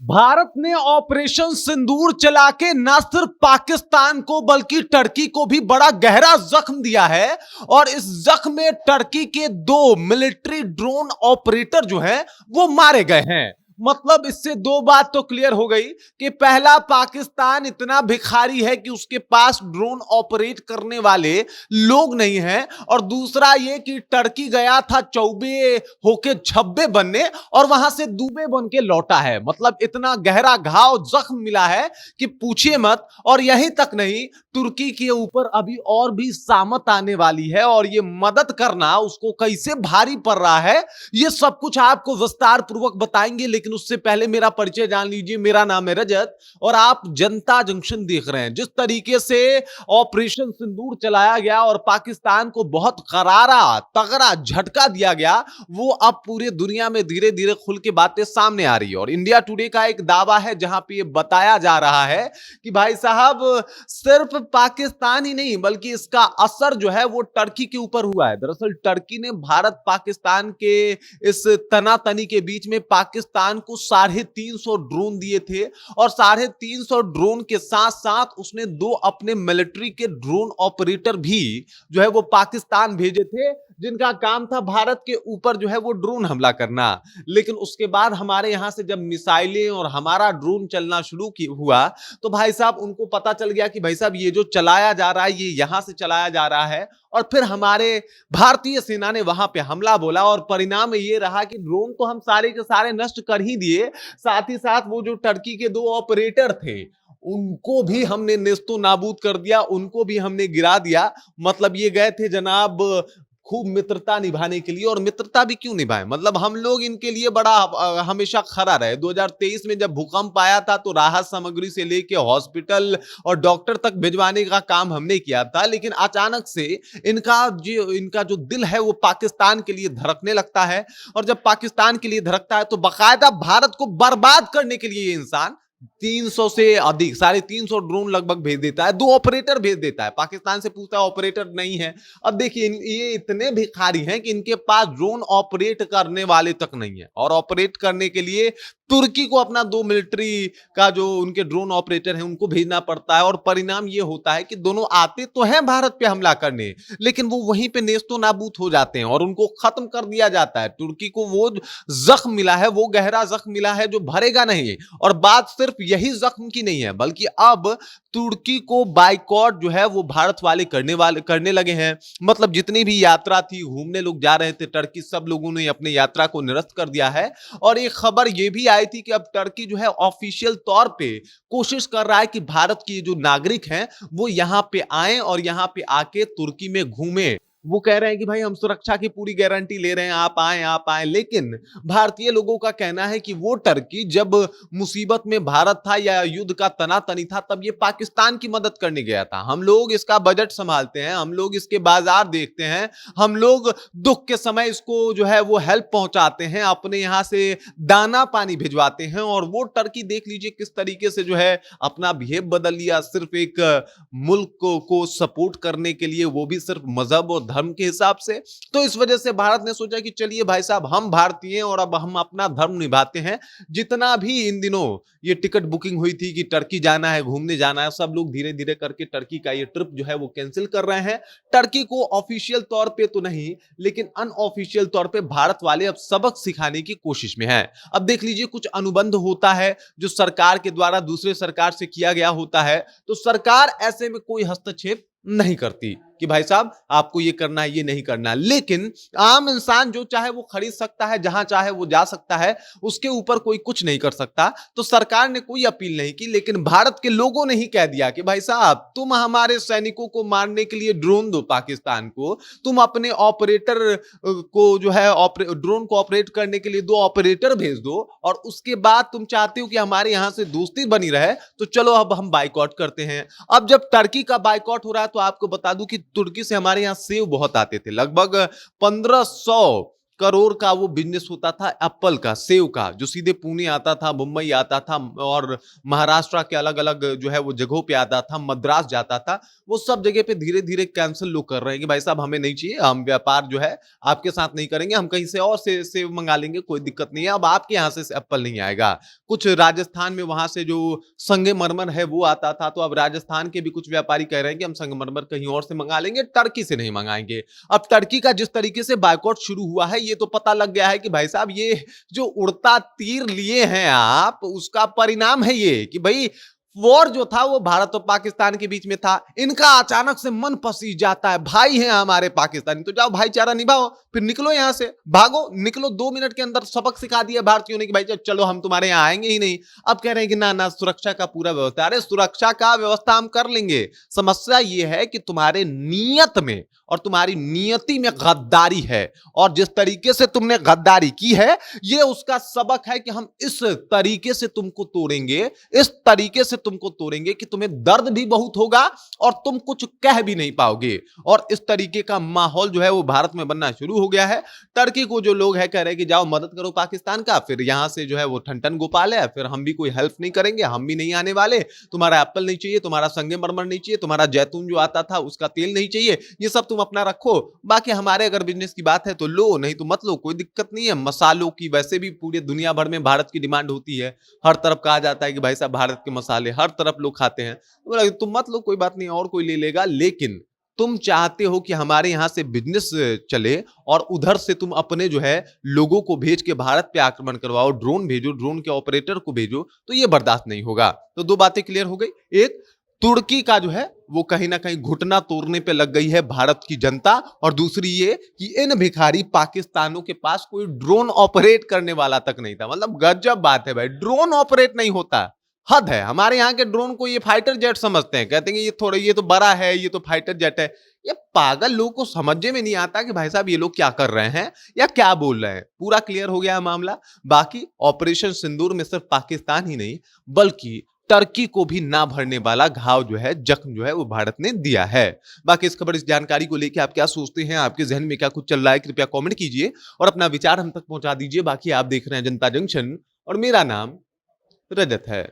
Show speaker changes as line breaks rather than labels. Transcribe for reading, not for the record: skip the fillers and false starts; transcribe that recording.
भारत ने ऑपरेशन सिंदूर चला के न सिर्फ पाकिस्तान को बल्कि टर्की को भी बड़ा गहरा जख्म दिया है। और इस जख्म में टर्की के 2 मिलिट्री ड्रोन ऑपरेटर जो हैं वो मारे गए हैं। मतलब इससे 2 बात तो क्लियर हो गई कि पहला, पाकिस्तान इतना भिखारी है कि उसके पास ड्रोन ऑपरेट करने वाले लोग नहीं हैं, और दूसरा ये कि टर्की गया था चौबे होके छब्बे बनने और वहां से दूबे बन के लौटा है। मतलब इतना गहरा घाव जख्म मिला है कि पूछिए मत। और यहीं तक नहीं, तुर्की के ऊपर अभी और भी सामत आने वाली है, और ये मदद करना उसको कैसे भारी पड़ रहा है ये सब कुछ आपको विस्तार पूर्वक बताएंगे। लेकिन उससे पहले मेरा परिचय जान लीजिए। मेरा नाम है रजत और आप जनता जंक्शन देख रहे हैं। जिस तरीके से ऑपरेशन सिंदूर चलाया गया और पाकिस्तान को बहुत करारा तगड़ा झटका दिया गया, वो अब पूरे दुनिया में धीरे धीरे खुल के बातें सामने आ रही है। और इंडिया टुडे का एक दावा है जहां पे ये बताया जा रहा है कि भाई साहब, सिर्फ पाकिस्तान ही नहीं बल्कि इसका असर जो है वो टर्की के ऊपर हुआ है। दरअसल टर्की ने भारत पाकिस्तान के इस तनातनी के बीच में पाकिस्तान को 350 ड्रोन दिए थे, और 350 ड्रोन के साथ साथ उसने 2 अपने मिलिट्री के ड्रोन ऑपरेटर भी जो है वो पाकिस्तान भेजे थे, जिनका काम था भारत के ऊपर जो है वो ड्रोन हमला करना। लेकिन उसके बाद हमारे यहां से जब मिसाइलें और हमारा ड्रोन चलना शुरू हुआ, तो भाई साहब उनको पता चल गया कि भाई साहब ये जो चलाया जा रहा है ये यहां से चलाया जा रहा है। और फिर हमारे भारतीय सेना ने वहां पे हमला बोला, और परिणाम ये रहा कि ड्रोन तो हम सारे के सारे नष्ट कर ही दिए, साथ ही साथ वो जो टर्की के 2 ऑपरेटर थे उनको भी हमने नेस्तो नाबूद कर दिया, उनको भी हमने गिरा दिया। मतलब ये गए थे जनाब खूब मित्रता निभाने के लिए, और मित्रता भी क्यों निभाए, मतलब हम लोग इनके लिए बड़ा हमेशा खड़ा रहे। 2023 में जब भूकंप आया था तो राहत सामग्री से लेके हॉस्पिटल और डॉक्टर तक भिजवाने का काम हमने किया था। लेकिन अचानक से इनका जो दिल है वो पाकिस्तान के लिए धड़कने लगता है, और जब पाकिस्तान के लिए धड़कता है तो बाकायदा भारत को बर्बाद करने के लिए ये इंसान 300 से अधिक 350 ड्रोन लगभग भेज देता है, 2 ऑपरेटर भेज देता है। पाकिस्तान से पूछता है ऑपरेटर नहीं है। अब देखिए ये इतने भिखारी हैं कि इनके पास ड्रोन ऑपरेट करने वाले तक नहीं है, और ऑपरेट करने के लिए तुर्की को अपना 2 मिलिट्री का जो उनके ड्रोन ऑपरेटर हैं उनको भेजना पड़ता है। और परिणाम ये होता है कि दोनों आते तो हैं भारत पे हमला करने, लेकिन वो वहीं पे नेस्तो नाबूद हो जाते हैं और उनको खत्म कर दिया जाता है। तुर्की को वो जख्म मिला है, वो गहरा जख्म मिला है जो भरेगा नहीं। और बात सिर्फ यही जख्म की नहीं है, बल्कि अब तुर्की को बाइकॉट जो है वो भारत वाले करने लगे हैं। मतलब जितनी भी यात्रा थी, घूमने लोग जा रहे थे टर्की, सब लोगों ने अपनी यात्रा को निरस्त कर दिया है। और एक खबर ये भी आई थी कि अब टर्की जो है ऑफिशियल तौर पे कोशिश कर रहा है कि भारत के जो नागरिक हैं वो यहां पे आए और यहां पे आके तुर्की में घूमें। वो कह रहे हैं कि भाई हम सुरक्षा की पूरी गारंटी ले रहे हैं, आप आए। लेकिन भारतीय लोगों का कहना है कि वो टर्की जब मुसीबत में भारत था या युद्ध का तनातनी था, तब ये पाकिस्तान की मदद करने गया था। हम लोग इसका बजट संभालते हैं, हम लोग इसके बाजार देखते हैं, हम लोग दुख के समय इसको जो है वो हेल्प पहुंचाते हैं, अपने यहां से दाना पानी भिजवाते हैं। और वो टर्की देख लीजिए किस तरीके से जो है अपना बिहेव बदल लिया, सिर्फ एक मुल्क को सपोर्ट करने के लिए, वो भी सिर्फ मजहब और धर्म के हिसाब से। तो इस वजह से भारत ने सोचा कि चलिए भाई साहब, हम भारतीय हैं और अब हम अपना धर्म निभाते हैं। जितना भी इन दिनों ये टिकट बुकिंग हुई थी कि टर्की जाना है, घूमने जाना है, सब लोग धीरे धीरे करके टर्की का ये ट्रिप जो है वो कैंसिल कर रहे हैं। टर्की को ऑफिशियल तौर पे तो नहीं, लेकिन अनऑफिशियल तौर पे भारत वाले अब सबक सिखाने की कोशिश में हैं। अब देख लीजिए, कुछ अनुबंध होता है जो सरकार के द्वारा दूसरे सरकार से किया गया होता है, तो सरकार ऐसे में कोई हस्तक्षेप नहीं करती कि भाई साहब आपको ये करना है, ये नहीं करना है। लेकिन आम इंसान जो चाहे वो खरीद सकता है, जहां चाहे वो जा सकता है, उसके ऊपर कोई कुछ नहीं कर सकता। तो सरकार ने कोई अपील नहीं की, लेकिन भारत के लोगों ने ही कह दिया कि भाई साहब, तुम हमारे सैनिकों को मारने के लिए ड्रोन दो पाकिस्तान को, तुम अपने ऑपरेटर को जो है ड्रोन को ऑपरेट करने के लिए 2 ऑपरेटर भेज दो, और उसके बाद तुम चाहते हो कि हमारे यहां से दोस्ती बनी रहे, तो चलो अब हम बाइकआउट करते हैं। अब जब टर्की का बाइकआउट हो रहा है तो आपको बता दूं कि तुर्की से हमारे यहां सेब बहुत आते थे, लगभग 1500 करोड़ का वो बिजनेस होता था एप्पल का, सेव का, जो सीधे पुणे आता था, मुंबई आता था और महाराष्ट्र के अलग अलग जो है वो जगहों पे आता था, मद्रास जाता था। वो सब जगह पे धीरे धीरे कैंसिल लोग कर रहे हैं कि भाई साहब हमें नहीं चाहिए, हम व्यापार जो है आपके साथ नहीं करेंगे, हम कहीं से और से सेव मंगा लेंगे, कोई दिक्कत नहीं है, अब आपके यहाँ से एप्पल नहीं आएगा। कुछ राजस्थान में वहां से जो संगमरमर है वो आता था, तो अब राजस्थान के भी कुछ व्यापारी कह रहे हैं कि हम संगमरमर कहीं और से मंगा लेंगे, टर्की से नहीं मंगाएंगे। अब टर्की का जिस तरीके से बायकॉट शुरू हुआ है, ये तो पता लग गया है कि भाई साहब ये जो उड़ता तीर लिए हैं आप, उसका परिणाम है ये कि भाई वॉर जो था वो भारत और पाकिस्तान के बीच में था, इनका अचानक से मन पसीज जाता है, भाई हैं हमारे पाकिस्तानी, तो जाओ भाईचारा निभाओ, फिर निकलो यहां से, भागो, निकलो। 2 मिनट के अंदर सबक सिखा दिया भारतीयों ने कि भाई चलो हम तुम्हारे यहाँ आएंगे ही नहीं। अब कह रहे हैं कि ना ना सुरक्षा का पूरा व्यवस्था, अरे सुरक्षा का व्यवस्था हम कर लेंगे, समस्या ये है कि तुम्हारे नियत में और तुम्हारी नियति में गद्दारी है, और जिस तरीके से तुमने गद्दारी की है ये उसका सबक है कि हम इस तरीके से तुमको तोड़ेंगे, इस तरीके से तुमको तोड़ेंगे कि तुम्हें दर्द भी बहुत होगा और तुम कुछ कह भी नहीं पाओगे। और इस तरीके का माहौल जो है वो भारत में बनना शुरू हो गया है। टर्की को जो लोग है कह रहे हैं कि जाओ मदद करो पाकिस्तान का, फिर यहां से जो है वो ठन ठन गोपाल है, फिर हम भी कोई हेल्प नहीं करेंगे, हम भी नहीं आने वाले, तुम्हारा एप्पल नहीं चाहिए, तुम्हारा संगमरमर नहीं चाहिए, तुम्हारा जैतून जो आता था उसका तेल नहीं चाहिए, ये सब तुम अपना रखो, बाकी हमारे अगर बिजनेस की बात है तो लो, नहीं तो मत लो, कोई दिक्कत नहीं है। मसालों की वैसे भी पूरी दुनिया भर में भारत की डिमांड होती है, हर तरफ कहा जाता है कि भाई साहब भारत के मसाले हर तरफ लोग खाते हैं, तो तुम मत लो, कोई बात नहीं, और कोई ले लेगा, लेकिन तुम चाहते हो कि हमारे यहां से बिजनेस चले और उधर से तुम अपने जो है लोगों को भेज के भारत पे आक्रमण करवाओ, ड्रोन भेजो, ड्रोन के ऑपरेटर को भेजो, तो ये बर्दाश्त नहीं होगा। तो 2 बातें क्लियर हो गई। एक, तुर्की का जो है वो कहीं ना कहीं घुटना तोड़ने पे लग गई है भारत की जनता, और दूसरी ये कि इन भिखारी पाकिस्तानों के पास कोई ड्रोन ऑपरेट करने वाला तक नहीं था। मतलब गजब बात है भाई, ड्रोन ऑपरेट नहीं होता, हद है। हमारे यहाँ के ड्रोन को ये फाइटर जेट समझते हैं, कहते हैं कि ये थोड़ा, ये तो बड़ा है, ये तो फाइटर जेट है। ये पागल लोगों को समझने में नहीं आता कि भाई साहब ये लोग क्या कर रहे हैं या क्या बोल रहे हैं। पूरा क्लियर हो गया है मामला। बाकी ऑपरेशन सिंदूर में सिर्फ पाकिस्तान ही नहीं बल्कि टर्की को भी ना भरने वाला घाव जो है, जख्म जो है वो भारत ने दिया है। बाकी इस खबर, इस जानकारी को लेकर आप क्या सोचते हैं, आपके जहन में क्या कुछ चल रहा है, कृपया कमेंट कीजिए और अपना विचार हम तक पहुंचा दीजिए। बाकी आप देख रहे हैं जनता जंक्शन और मेरा नाम रजत है।